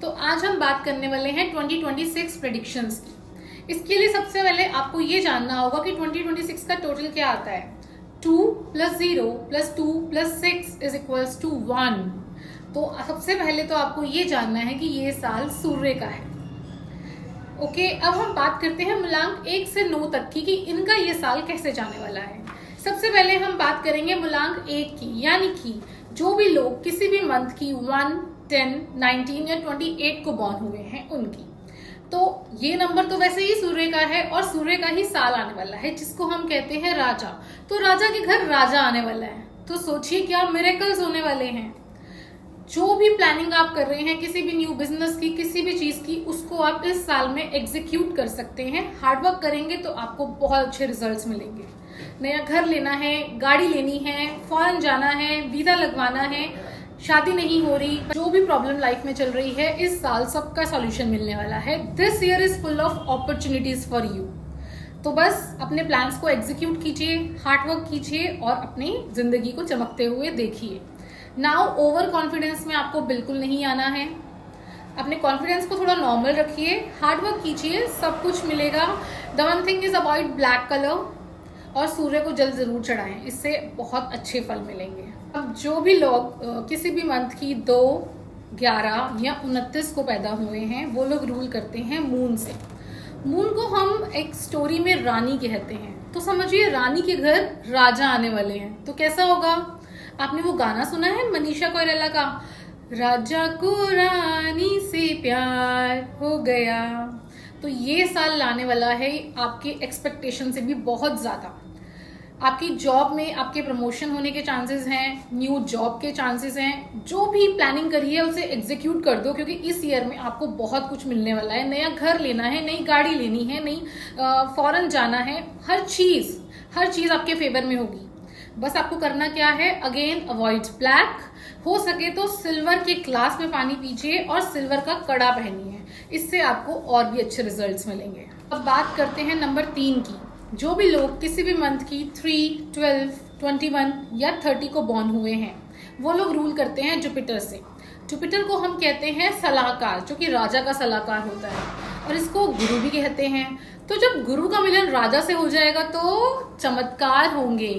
तो आज हम बात करने वाले हैं 2026 प्रेडिक्शंस की। इसके लिए सबसे पहले आपको ये जानना होगा कि 2026 का टोटल क्या आता है। 2 + 0 + 2 + 6 = 1। तो सबसे पहले तो आपको ये जानना है कि ये साल सूर्य का है। ओके, अब हम बात करते हैं मूलांक 1 से 9 तक की कि इनका ये साल कैसे जाने वाला है। सबसे पहले हम बात करेंगे मूलांक 1 की, यानी कि जो भी लोग किसी भी मंथ की 1, 10, 19 या 28 को बॉर्न हुए हैं उनकी। तो ये नंबर तो वैसे ही सूर्य का है और सूर्य का ही साल आने वाला है, जिसको हम कहते हैं राजा। तो राजा के घर राजा आने वाला है, तो सोचिए क्या मिरेकल्स होने वाले हैं। जो भी प्लानिंग आप कर रहे हैं किसी भी न्यू बिजनेस की, किसी भी चीज की, उसको आप इस साल में एग्जीक्यूट कर सकते हैं। हार्डवर्क करेंगे तो आपको बहुत अच्छे रिजल्ट्स मिलेंगे। नया घर लेना है, गाड़ी लेनी है, फॉरेन जाना है, वीजा लगवाना है, शादी नहीं हो रही, जो भी प्रॉब्लम लाइफ में चल रही है, इस साल सबका सॉल्यूशन मिलने वाला है। This year is full of opportunities for you. तो बस अपने प्लान्स को एग्जीक्यूट कीजिए, हार्डवर्क कीजिए और अपनी जिंदगी को चमकते हुए देखिए। नाउ ओवर कॉन्फिडेंस में आपको बिल्कुल नहीं आना है। अपने कॉन्फिडेंस को थोड़ा नॉर्मल रखिए, हार्डवर्क कीजिए, सब कुछ मिलेगा। The one thing is avoid black colour और सूर्य को जल जरूर चढ़ाएं, इससे बहुत अच्छे फल मिलेंगे। अब जो भी लोग किसी भी मंथ की 2, 11 या 29 को पैदा हुए हैं, वो लोग रूल करते हैं मून से। मून को हम एक स्टोरी में रानी कहते हैं, तो समझिए रानी के घर राजा आने वाले हैं। तो कैसा होगा? आपने वो गाना सुना है मनीषा कोइराला का, राजा को रानी से प्यार हो गया। तो ये साल लाने वाला है आपके एक्सपेक्टेशन से भी बहुत ज्यादा। आपकी जॉब में आपके प्रमोशन होने के चांसेस हैं, न्यू जॉब के चांसेस हैं। जो भी प्लानिंग करी है उसे एग्जीक्यूट कर दो, क्योंकि इस ईयर में आपको बहुत कुछ मिलने वाला है। नया घर लेना है, नई गाड़ी लेनी है, नई फॉरेन जाना है, हर चीज आपके फेवर में होगी। बस आपको करना क्या है? अगेन अवॉइड ब्लैक, हो सके तो सिल्वर के ग्लास में पानी पीजिए और सिल्वर का कड़ा पहनिए, इससे आपको और भी अच्छे रिजल्ट्स मिलेंगे। अब बात करते हैं नंबर 3 की। जो भी लोग किसी भी मंथ की 3, 12, 21 या 30 को बॉर्न हुए हैं, वो लोग रूल करते हैं जुपिटर से। जुपिटर को हम कहते हैं सलाहकार, जो कि राजा का सलाहकार होता है, और इसको गुरु भी कहते हैं। तो जब गुरु का मिलन राजा से हो जाएगा तो चमत्कार होंगे।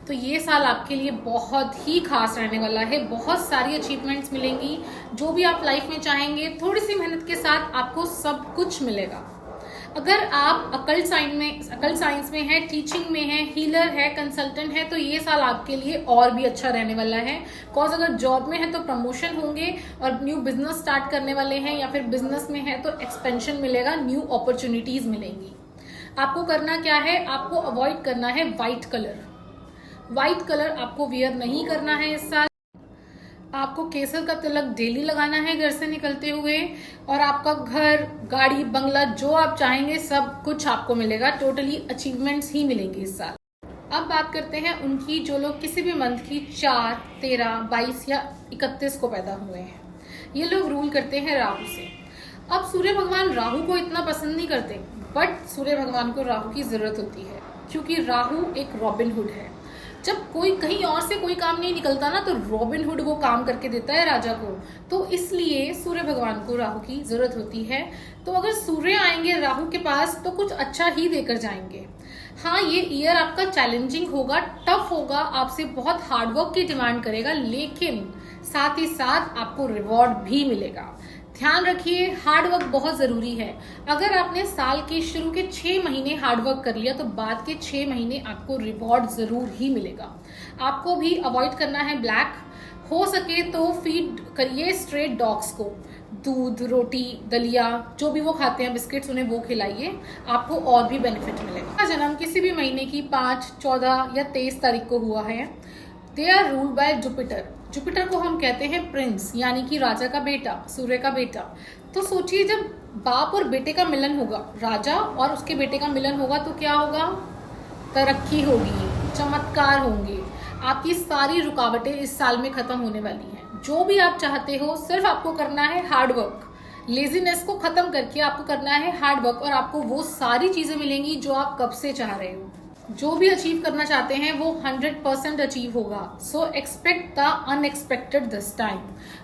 तो ये साल आपके लिए बहुत ही खास रहने वाला है, बहुत सारी अचीवमेंट्स मिलेंगी। जो भी आप लाइफ में चाहेंगे, थोड़ी सी मेहनत के साथ आपको सब कुछ मिलेगा। अगर आप अकल्ट साइंस में है, टीचिंग में है, हीलर है, कंसल्टेंट है, तो ये साल आपके लिए और भी अच्छा रहने वाला है। बिकॉज अगर जॉब में है तो प्रमोशन होंगे और न्यू बिजनेस स्टार्ट करने वाले हैं, या फिर बिजनेस में है तो एक्सपेंशन मिलेगा, न्यू अपॉर्चुनिटीज मिलेंगी। आपको करना क्या है? आपको अवॉइड करना है व्हाइट कलर। व्हाइट कलर आपको वियर नहीं करना है इस साल। आपको केसर का तिलक डेली लगाना है घर से निकलते हुए, और आपका घर, गाड़ी, बंगला जो आप चाहेंगे सब कुछ आपको मिलेगा। टोटली अचीवमेंट्स ही मिलेंगे इस साल। अब बात करते हैं उनकी जो लोग किसी भी मंथ की 4, 13, 22 या 31 को पैदा हुए हैं। ये लोग रूल करते हैं राहु से। अब सूर्य भगवान राहु को इतना पसंद नहीं करते, बट सूर्य भगवान को राहु की जरूरत होती है, क्योंकि राहु एक रॉबिन हुड है। जब कोई कहीं और से कोई काम नहीं निकलता ना, तो रॉबिन हुड वो काम करके देता है राजा को। तो इसलिए सूर्य भगवान को राहु की जरूरत होती है। तो अगर सूर्य आएंगे राहु के पास तो कुछ अच्छा ही देकर जाएंगे। हाँ, ये ईयर आपका चैलेंजिंग होगा, टफ होगा, आपसे बहुत हार्डवर्क की डिमांड करेगा, लेकिन साथ ही साथ आपको रिवॉर्ड भी मिलेगा। ध्यान रखिए, हार्डवर्क बहुत जरूरी है। अगर आपने साल के शुरू के 6 महीने हार्डवर्क कर लिया तो बाद के 6 महीने आपको रिवॉर्ड जरूर ही मिलेगा। आपको भी अवॉइड करना है ब्लैक। हो सके तो फीड करिए स्ट्रेट डॉग्स को, दूध, रोटी, दलिया, जो भी वो खाते हैं, बिस्किट्स, उन्हें वो खिलाइए, आपको और भी बेनिफिट मिलेगा। जन्म किसी भी महीने की 5, 14 या 23 तारीख को हुआ है, they are ruled by Jupiter. Jupiter को हम कहते हैं प्रिंस, यानी कि राजा का बेटा, सूर्य का बेटा। तो सोचिए जब बाप और बेटे का मिलन होगा, राजा और उसके बेटे का मिलन होगा, तो क्या होगा? तरक्की होगी, चमत्कार होंगे। आपकी सारी रुकावटें इस साल में खत्म होने वाली हैं। जो भी आप चाहते हो, सिर्फ आपको करना है हार्डवर्क। लेजीनेस को खत्म करके आपको करना है हार्डवर्क, और आपको वो सारी चीजें मिलेंगी जो आप कब से चाह रहे हो। जो भी अचीव करना चाहते हैं वो 100% अचीव होगा। So expect the unexpected this time.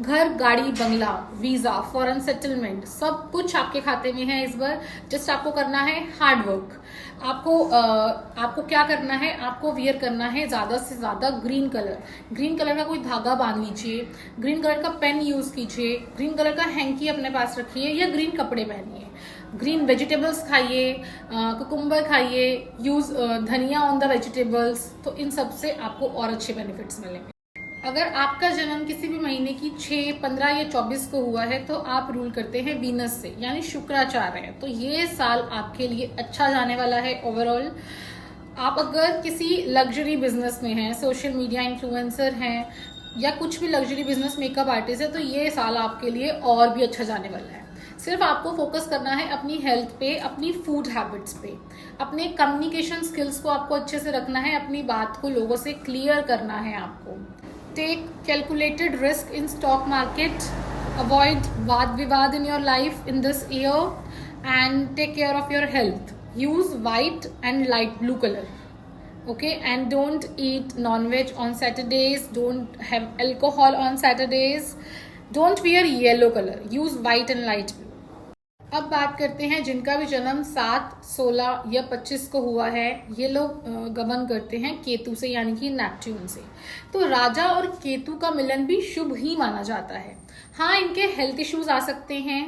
घर, गाड़ी, बंगला, वीजा, फॉरेन सेटलमेंट, सब कुछ आपके खाते में है इस बार। जस्ट आपको करना है हार्ड वर्क। आपको क्या करना है, आपको वियर करना है ज्यादा से ज्यादा ग्रीन कलर। ग्रीन कलर का कोई धागा बांध लीजिए, ग्रीन कलर का पेन यूज कीजिए, ग्रीन कलर का हैंकी अपने पास रखिए या ग्रीन कपड़े पहनिए। ग्रीन वेजिटेबल्स खाइए, कुकुम्बर खाइए, यूज धनिया ऑन द वेजिटेबल्स। तो इन सब से आपको और अच्छे बेनिफिट्स मिलेंगे। अगर आपका जन्म किसी भी महीने की 6, 15 या 24 को हुआ है तो आप रूल करते हैं वीनस से, यानी शुक्राचार्य है। तो ये साल आपके लिए अच्छा जाने वाला है ओवरऑल। आप अगर किसी लग्जरी बिजनेस में हैं, सोशल मीडिया इन्फ्लुएंसर हैं या कुछ भी लग्जरी बिजनेस मेकअप आर्टिस्ट है, तो ये साल आपके लिए और भी अच्छा जाने वाला है। सिर्फ आपको फोकस करना है अपनी हेल्थ पे, अपनी फूड हैबिट्स पे, अपने कम्युनिकेशन स्किल्स को आपको अच्छे से रखना है, अपनी बात को लोगों से क्लियर करना है आपको। Take calculated risk in stock market, avoid वाद विवाद in your life in this year and take care of your health. Use white and light blue colour, okay, and don't eat non-veg on Saturdays, don't have alcohol on Saturdays, don't wear yellow color, use white and light blue। अब बात करते हैं जिनका भी जन्म 7, 16 या 25 को हुआ है। ये लोग गमन करते हैं केतु से, यानी कि नेपच्यून से। तो राजा और केतु का मिलन भी शुभ ही माना जाता है। हाँ, इनके हेल्थ इश्यूज आ सकते हैं,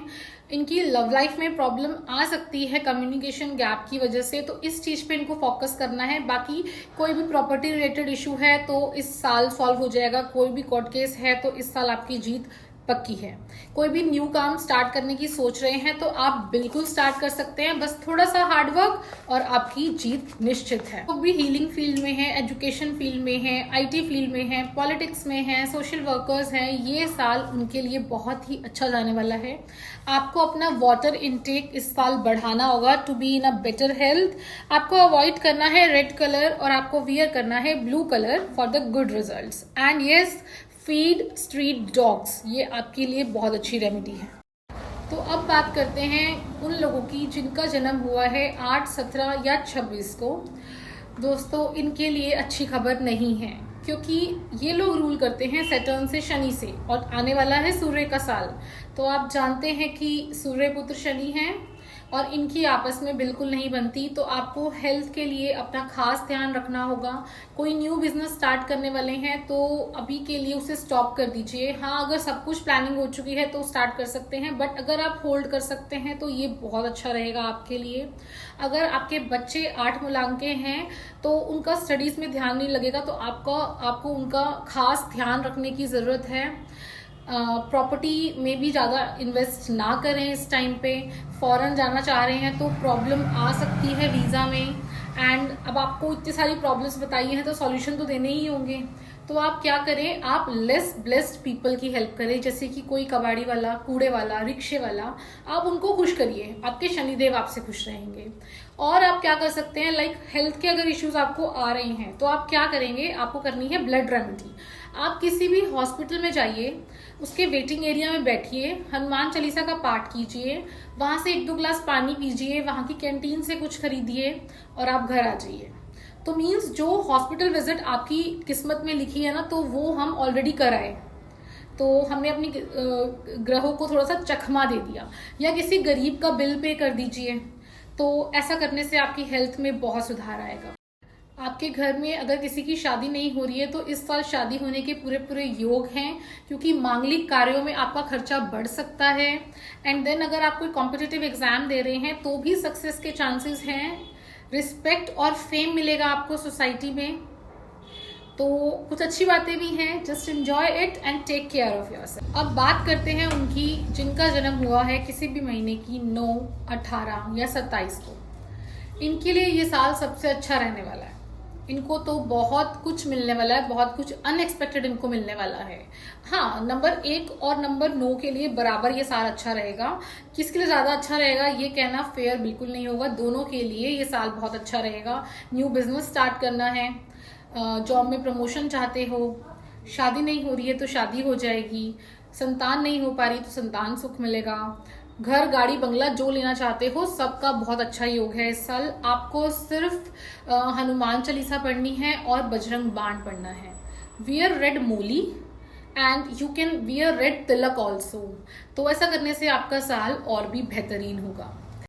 इनकी लव लाइफ में प्रॉब्लम आ सकती है कम्युनिकेशन गैप की वजह से, तो इस चीज पे इनको फोकस करना है। बाकी कोई भी प्रॉपर्टी रिलेटेड इशू है तो इस साल सॉल्व हो जाएगा। कोई भी कोर्ट केस है तो इस साल आपकी जीत पक्की है। कोई भी न्यू काम स्टार्ट करने की सोच रहे हैं तो आप बिल्कुल स्टार्ट कर सकते हैं, बस थोड़ा सा हार्ड वर्क और आपकी जीत निश्चित है। वो भी हीलिंग फील्ड में है, एजुकेशन फील्ड में है, आईटी फील्ड में है, पॉलिटिक्स में है, सोशल वर्कर्स हैं, ये साल उनके लिए बहुत ही अच्छा जाने वाला है। आपको अपना वाटर इनटेक इस साल बढ़ाना होगा to be in a better health. आपको अवॉइड करना है रेड कलर और आपको वियर करना है blue colour for the good results. And yes, feed street dogs, ये आपके लिए बहुत अच्छी रेमेडी है। तो अब बात करते हैं उन लोगों की जिनका जन्म हुआ है 8, 17 या 26 को। दोस्तों, इनके लिए अच्छी खबर नहीं है, क्योंकि ये लोग रूल करते हैं सैटर्न से, शनि से, और आने वाला है सूर्य का साल। तो आप जानते हैं कि सूर्य पुत्र शनि हैं और इनकी आपस में बिल्कुल नहीं बनती। तो आपको हेल्थ के लिए अपना खास ध्यान रखना होगा। कोई न्यू बिजनेस स्टार्ट करने वाले हैं तो अभी के लिए उसे स्टॉप कर दीजिए। हाँ, अगर सब कुछ प्लानिंग हो चुकी है तो स्टार्ट कर सकते हैं, बट अगर आप होल्ड कर सकते हैं तो ये बहुत अच्छा रहेगा आपके लिए। अगर आपके बच्चे 8 मूलांक के हैं तो उनका स्टडीज में ध्यान नहीं लगेगा, तो आपको उनका खास ध्यान रखने की जरूरत है। प्रॉपर्टी में भी ज़्यादा इन्वेस्ट ना करें इस टाइम पे। फॉरेन जाना चाह रहे हैं तो प्रॉब्लम आ सकती है वीज़ा में। एंड अब आपको इतनी सारी प्रॉब्लम्स बताई हैं तो सॉल्यूशन तो देने ही होंगे। तो आप क्या करें, आप लेस ब्लेस्ड पीपल की हेल्प करें, जैसे कि कोई कबाड़ी वाला, कूड़े वाला, रिक्शे वाला, आप उनको खुश करिए, आपके शनिदेव आपसे खुश रहेंगे। और आप क्या कर सकते हैं, लाइक हेल्थ के अगर इश्यूज आपको आ रहे हैं तो आप क्या करेंगे, आपको करनी है ब्लड रेमेडी। आप किसी भी हॉस्पिटल में जाइए, उसके वेटिंग एरिया में बैठिए, हनुमान चालीसा का पाठ कीजिए, वहां से 1-2 ग्लास पानी पीजिए, वहां की कैंटीन से कुछ खरीदिए और आप घर आ जाइए। तो मीन्स जो हॉस्पिटल विजिट आपकी किस्मत में लिखी है ना, तो वो हम ऑलरेडी कराए, तो हमने अपनी ग्रहों को थोड़ा सा चखमा दे दिया। या किसी गरीब का बिल पे कर दीजिए, तो ऐसा करने से आपकी हेल्थ में बहुत सुधार आएगा। आपके घर में अगर किसी की शादी नहीं हो रही है तो इस साल शादी होने के पूरे पूरे योग हैं, क्योंकि मांगलिक कार्यों में आपका खर्चा बढ़ सकता है। एंड देन अगर आप कोई कॉम्पिटिटिव एग्जाम दे रहे हैं तो भी सक्सेस के चांसेस हैं। रिस्पेक्ट और फेम मिलेगा आपको सोसाइटी में। तो कुछ अच्छी बातें भी हैं, just enjoy it and take care of yourself. अब बात करते हैं उनकी जिनका जन्म हुआ है किसी भी महीने की 9, 18 या 27 को। इनके लिए ये साल सबसे अच्छा रहने वाला है। इनको तो बहुत कुछ मिलने वाला है, बहुत कुछ अनएक्सपेक्टेड इनको मिलने वाला है। हाँ, नंबर 1 और नंबर 9 के लिए बराबर ये साल अच्छा रहेगा। किसके लिए ज्यादा अच्छा रहेगा ये कहना फेयर बिल्कुल नहीं होगा, दोनों के लिए ये साल बहुत अच्छा रहेगा। न्यू बिजनेस स्टार्ट करना है, जॉब में प्रमोशन चाहते हो, शादी नहीं हो रही है तो शादी हो जाएगी, संतान नहीं हो पा रही तो संतान सुख मिलेगा, घर, गाड़ी, बंगला जो लेना चाहते हो सबका बहुत अच्छा योग है इस साल। आपको सिर्फ हनुमान चालीसा पढ़नी है और बजरंग बाण पढ़ना है। वियर रेड मूली and you can wear red Tilak also. तो ऐसा करने से आपका साल और भी बेहतरीन होगा।